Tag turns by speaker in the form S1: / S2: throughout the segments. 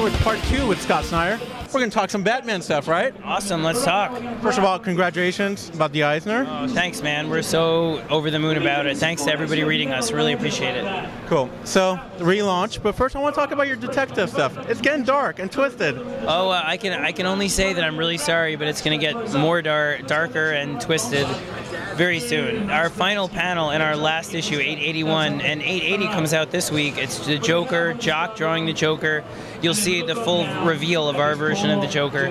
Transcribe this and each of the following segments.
S1: with part 2 with Scott Snyder. We're going to talk some Batman stuff, right?
S2: Awesome, let's talk.
S1: First of all, congratulations about the Eisner.
S2: Oh, thanks, man. We're so over the moon about it. Thanks to everybody reading us. Really appreciate it.
S1: Cool. So, the relaunch, but first I want to talk about your detective stuff. It's getting dark and twisted.
S2: Oh, I can only say that I'm really sorry, but it's going to get more darker and twisted very soon. Our final panel in our last issue, 881, and 880 comes out this week. It's the Joker, Jock drawing the Joker. You'll see the full reveal of our version of the Joker.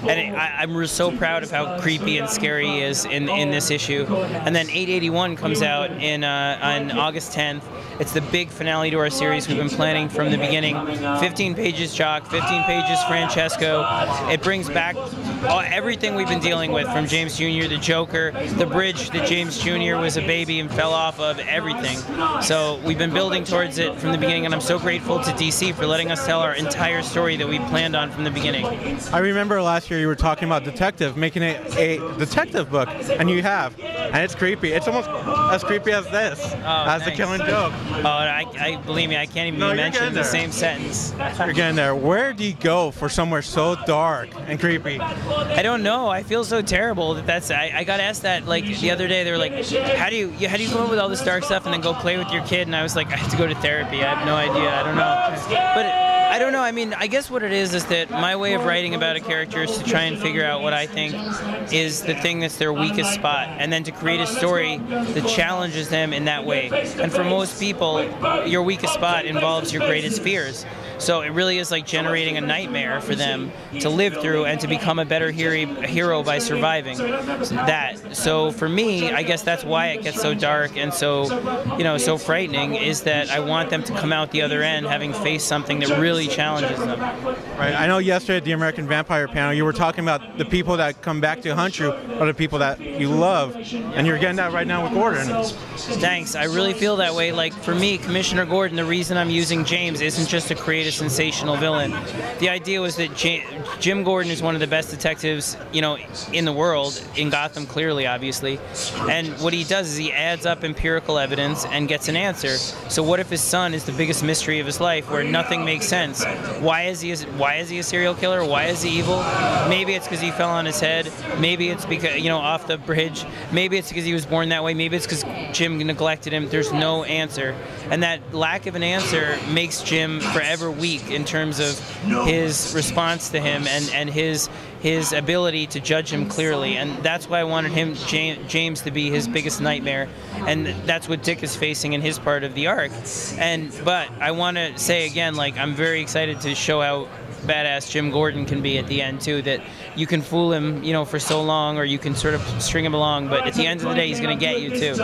S2: And I'm so proud of how creepy and scary he is in this issue. And then 881 comes out on August 10th. It's the big finale to our series we've been planning from the beginning. 15 pages Jock, 15 pages Francesco. It brings back everything we've been dealing with, from James Jr., the Joker, the bridge that James Jr. was a baby and fell off of, everything. So we've been building towards it from the beginning, and I'm so grateful to DC for letting us tell our entire story that we planned on from the beginning.
S1: I remember last year you were talking about detective, making it a detective book, and you have. And it's creepy. It's almost as creepy as this, as The Killing Joke.
S2: Oh, believe me, I can't even mention the same sentence.
S1: You're getting there. Where do you go for somewhere so dark and creepy?
S2: I don't know. I feel so terrible that I got asked that like the other day. They were like, how do you come up with all this dark stuff and then go play with your kid? And I was like, I have to go to therapy. I have no idea. I don't know. But I don't know. I mean, I guess what it is that my way of writing about a character is to try and figure out what I think is the thing that's their weakest spot, and then to create a story that challenges them in that way. And for most people, your weakest spot involves your greatest fears. So it really is like generating a nightmare for them to live through and to become a better hero by surviving that. So for me, I guess that's why it gets so dark and so, so frightening, is that I want them to come out the other end having faced something that really challenges them.
S1: Right. I know yesterday at the American Vampire panel, you were talking about the people that come back to hunt you are the people that you love, and you're getting that right now with Gordon.
S2: Thanks. I really feel that way. Like, for me, Commissioner Gordon, the reason I'm using James isn't just to create a sensational villain. The idea was that Jim Gordon is one of the best detectives, in the world, in Gotham clearly, obviously. And what he does is he adds up empirical evidence and gets an answer. So what if his son is the biggest mystery of his life, where nothing makes sense? Why is he a serial killer? Why is he evil? Maybe it's because he fell on his head. Maybe it's because, off the bridge. Maybe it's because he was born that way. Maybe it's because Jim neglected him. There's no answer. And that lack of an answer makes Jim forever weak in terms of his response to him and his ability to judge him clearly. And that's why I wanted James to be his biggest nightmare. And that's what Dick is facing in his part of the arc. But I want to say again, like, I'm very excited to show how badass Jim Gordon can be at the end too, that you can fool him, for so long, or you can sort of string him along, but at the end of the day, he's going to get you too.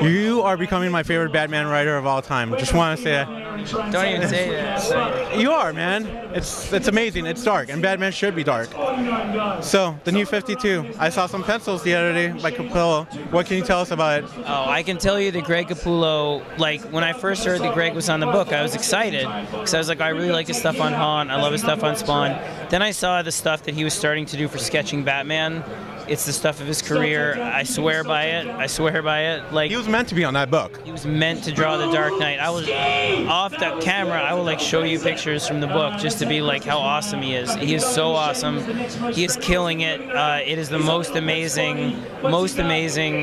S1: You are becoming my favorite Batman writer of all time. Just want to say that.
S2: Don't even say that.
S1: You are, man. It's amazing. It's dark, and Batman should be dark. So, the new 52. I saw some pencils the other day by Capullo. What can you tell us about it?
S2: Oh, I can tell you that Greg Capullo, like, when I first heard that Greg was on the book, I was excited, because I was like, I really like his stuff on Haunt. I love his stuff on Spawn. Then I saw the stuff that he was starting to do for sketching Batman. It's the stuff of his career. I swear by it. I swear by it. Like, he
S1: was meant to be on that book.
S2: He was meant to draw the Dark Knight. I was off the camera. I will like show you pictures from the book just to be like how awesome he is. He is so awesome. He is killing it. It is the most amazing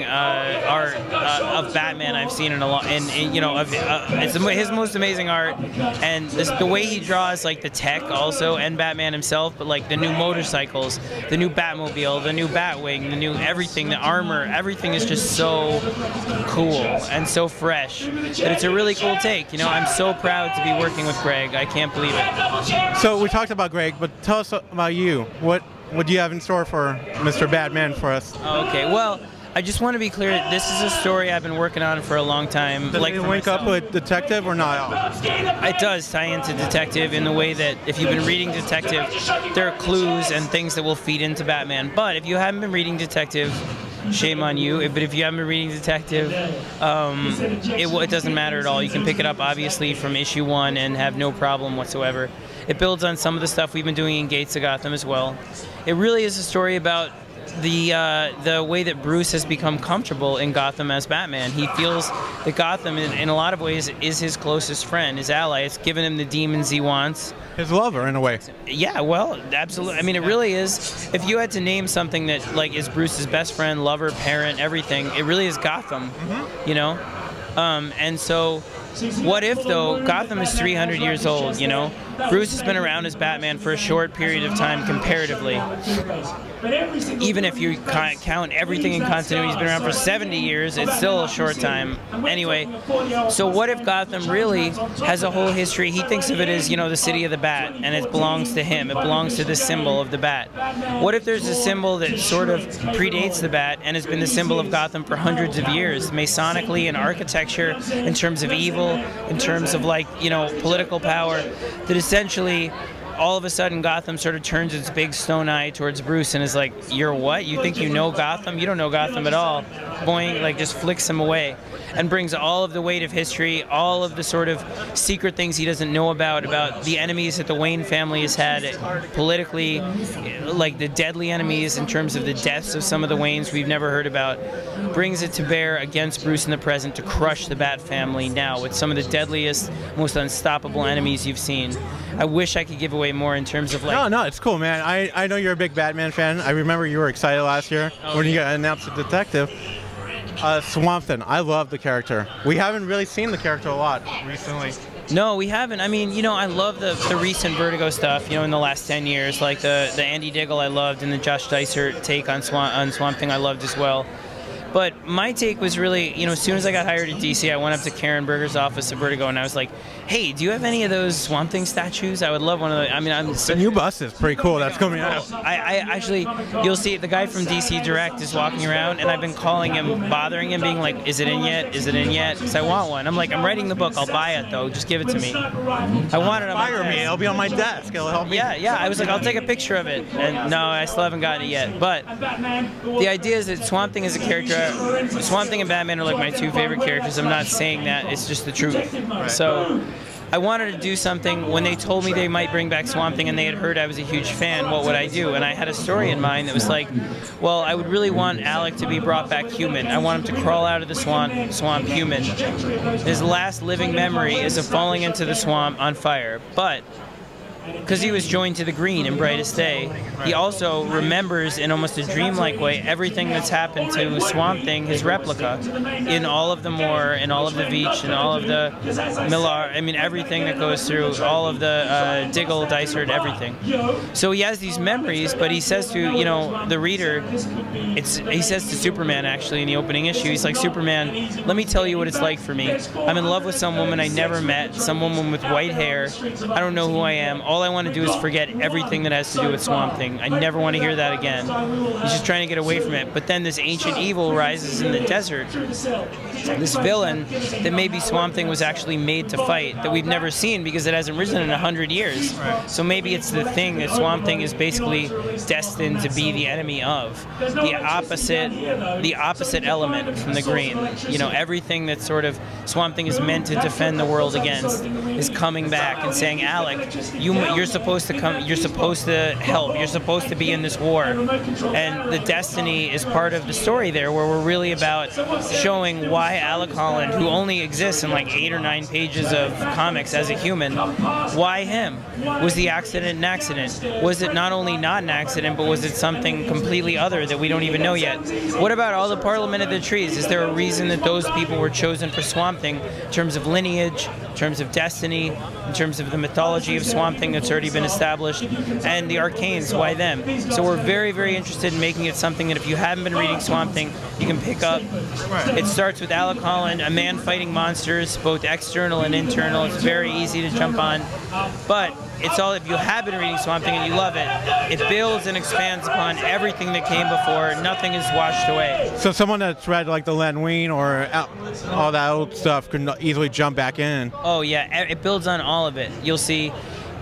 S2: art of Batman I've seen in a long. It's his most amazing art, and the way he draws like the tech also, and Batman himself, but like the new motorcycles, the new Batmobile, the new Batwing, the new everything, the armor, everything is just so cool and so fresh that it's a really cool take. I'm so proud to be working with Greg. I can't believe it.
S1: So we talked about Greg, but tell us about you. What do you have in store for Mr. Batman for us?
S2: Okay, well, I just want to be clear, this is a story I've been working on for a long time.
S1: Does it link up with Detective or not?
S2: It does tie into Detective in the way that if you've been reading Detective, there are clues and things that will feed into Batman. But if you haven't been reading Detective, shame on you. But if you haven't been reading Detective, it doesn't matter at all. You can pick it up, obviously, from issue 1 and have no problem whatsoever. It builds on some of the stuff we've been doing in Gates of Gotham as well. It really is a story about the way that Bruce has become comfortable in Gotham as Batman. He feels that Gotham, in a lot of ways, is his closest friend, his ally. It's given him the demons he wants.
S1: His lover, in a way.
S2: Yeah, well, absolutely. I mean, it really is. If you had to name something that like is Bruce's best friend, lover, parent, everything, it really is Gotham. You know, and so. What if, though, Gotham is 300 years old, you know? Bruce has been around as Batman for a short period of time comparatively. Even if you count everything in continuity, he's been around for 70 years, it's still a short time. Anyway, so what if Gotham really has a whole history? He thinks of it as, you know, the city of the Bat, and it belongs to him. It belongs to the symbol of the Bat. What if there's a symbol that sort of predates the Bat and has been the symbol of Gotham for hundreds of years, Masonically and architecture, in terms of evil, in terms of, like, you know, political power, that essentially all of a sudden Gotham sort of turns its big stone eye towards Bruce and is like, you're what? You think you know Gotham? You don't know Gotham at all. Boing, like, just flicks him away and brings all of the weight of history, all of the sort of secret things he doesn't know about the enemies that the Wayne family has had politically, like the deadly enemies in terms of the deaths of some of the Waynes we've never heard about, brings it to bear against Bruce in the present to crush the Bat family now with some of the deadliest, most unstoppable enemies you've seen. I wish I could give away more in terms of, like...
S1: No, it's cool, man. I know you're a big Batman fan. I remember you were excited last year when you got announced a detective. Swamp Thing, I love the character. We haven't really seen the character a lot recently.
S2: No, we haven't. I mean, you know, I love the recent Vertigo stuff, you know, in the last 10 years. Like the Andy Diggle I loved, and the Josh Dysart take on Swamp Thing I loved as well. But my take was really, you know, as soon as I got hired at DC, I went up to Karen Berger's office at Vertigo, and I was like, hey, do you have any of those Swamp Thing statues? I would love one of those. I mean,
S1: the new bus is pretty cool. That's coming out.
S2: I actually, you'll see the guy from DC Direct is walking around, and I've been calling him, bothering him, being like, is it in yet? Is it in yet? Because I want one. I'm like, I'm writing the book. I'll buy it, though. Just give it to me. I want it on my desk.
S1: Fire me. It'll be on my desk. It'll help me.
S2: Yeah. I was like, I'll take a picture of it. And no, I still haven't gotten it yet. But the idea is that Swamp Thing is a character. Swamp Thing and Batman are like my two favorite characters. I'm not saying that. It's just the truth. So I wanted to do something. When they told me they might bring back Swamp Thing and they had heard I was a huge fan, what would I do? And I had a story in mind that was like, well, I would really want Alec to be brought back human. I want him to crawl out of the swamp human. His last living memory is of falling into the swamp on fire. But because he was joined to the green in Brightest Day, he also remembers in almost a dreamlike way everything that's happened to Swamp Thing, his replica, in all of the Moore, in all of the Veitch, and all of the Millar, I mean everything that goes through, all of the Diggle, Dysart, everything. So he has these memories, but he says to, you know, the reader, he says to Superman actually in the opening issue, he's like, Superman, let me tell you what it's like for me. I'm in love with some woman I never met, some woman with white hair. I don't know who I am. All I want to do is forget everything that has to do with Swamp Thing. I never want to hear that again. He's just trying to get away from it. But then this ancient evil rises in the desert. This villain that maybe Swamp Thing was actually made to fight, that we've never seen because it hasn't risen in 100 years. So maybe it's the thing that Swamp Thing is basically destined to be the enemy of. The opposite element from the green. You know, everything that sort of Swamp Thing is meant to defend the world against is coming back and saying, Alec, you're supposed to come, you're supposed to help, you're supposed to be in this war. And the destiny is part of the story there, where we're really about showing why Alec Holland, who only exists in like 8 or 9 pages of comics as a human, why him? Was the accident an accident? Was it not only not an accident, but was it something completely other that we don't even know yet? What about all the Parliament of the Trees? Is there a reason that those people were chosen for Swamp Thing in terms of lineage, in terms of destiny, in terms of the mythology of Swamp Thing that's already been established, and the Arcanes, why them? So we're very, very interested in making it something that if you haven't been reading Swamp Thing, you can pick up. It starts with Alec Holland, a man fighting monsters, both external and internal. It's very easy to jump on, but it's all, if you have been reading Swamp Thing and you love it, it builds and expands upon everything that came before. Nothing is washed away.
S1: So someone that's read like the Len Wein or all that old stuff can easily jump back in.
S2: Oh yeah, it builds on all of it. You'll see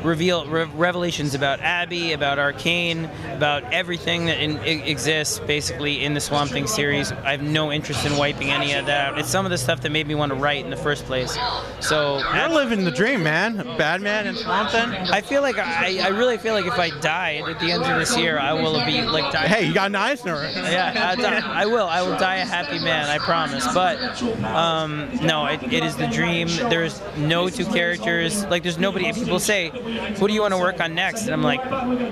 S2: revelations about Abby, about Arcane, about everything that exists basically in the Swamp Thing series. I have no interest in wiping any of that out. It's some of the stuff that made me want to write in the first place. So
S1: you're living the dream, man. Batman and Swamp Thing.
S2: I feel like I really feel like if I died at the end of this year, I will be like dying.
S1: Hey, you got an Eisner.
S2: Yeah, I will die a happy man, I promise. But no, it is the dream. There's no two characters. Like, there's nobody. If people say, "Who do you want to work on next?" and I'm like,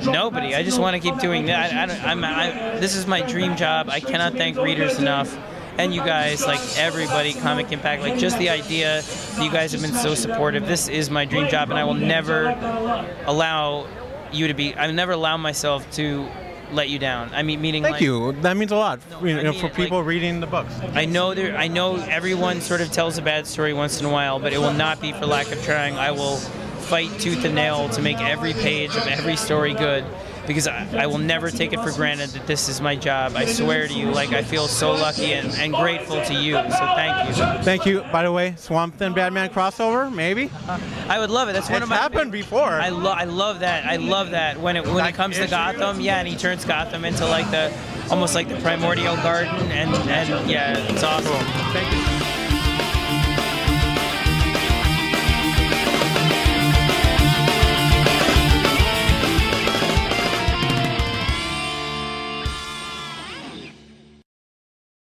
S2: nobody. I just want to keep doing that. This is my dream job. I cannot thank readers enough. And you guys, like everybody, Comic Impact, like just the idea that you guys have been so supportive. This is my dream job, and I will never allow you to be. I will never allow myself to let you down. I mean, meaning.
S1: Thank you. That means a lot.
S2: No,
S1: for people reading the books.
S2: I know everyone sort of tells a bad story once in a while, but it will not be for lack of trying. I will fight tooth and nail to make every page of every story good, because I will never take it for granted that this is my job. I swear to you, like, I feel so lucky and grateful to you, so thank you.
S1: Thank you. By the way, Swamp Thing Batman crossover, maybe?
S2: I would love it. That's one of my...
S1: It's happened before.
S2: I love that. I love that. When it comes to Gotham, yeah, and he turns Gotham into, like, almost like the primordial garden, and yeah, it's awesome.
S1: Cool. Thank you.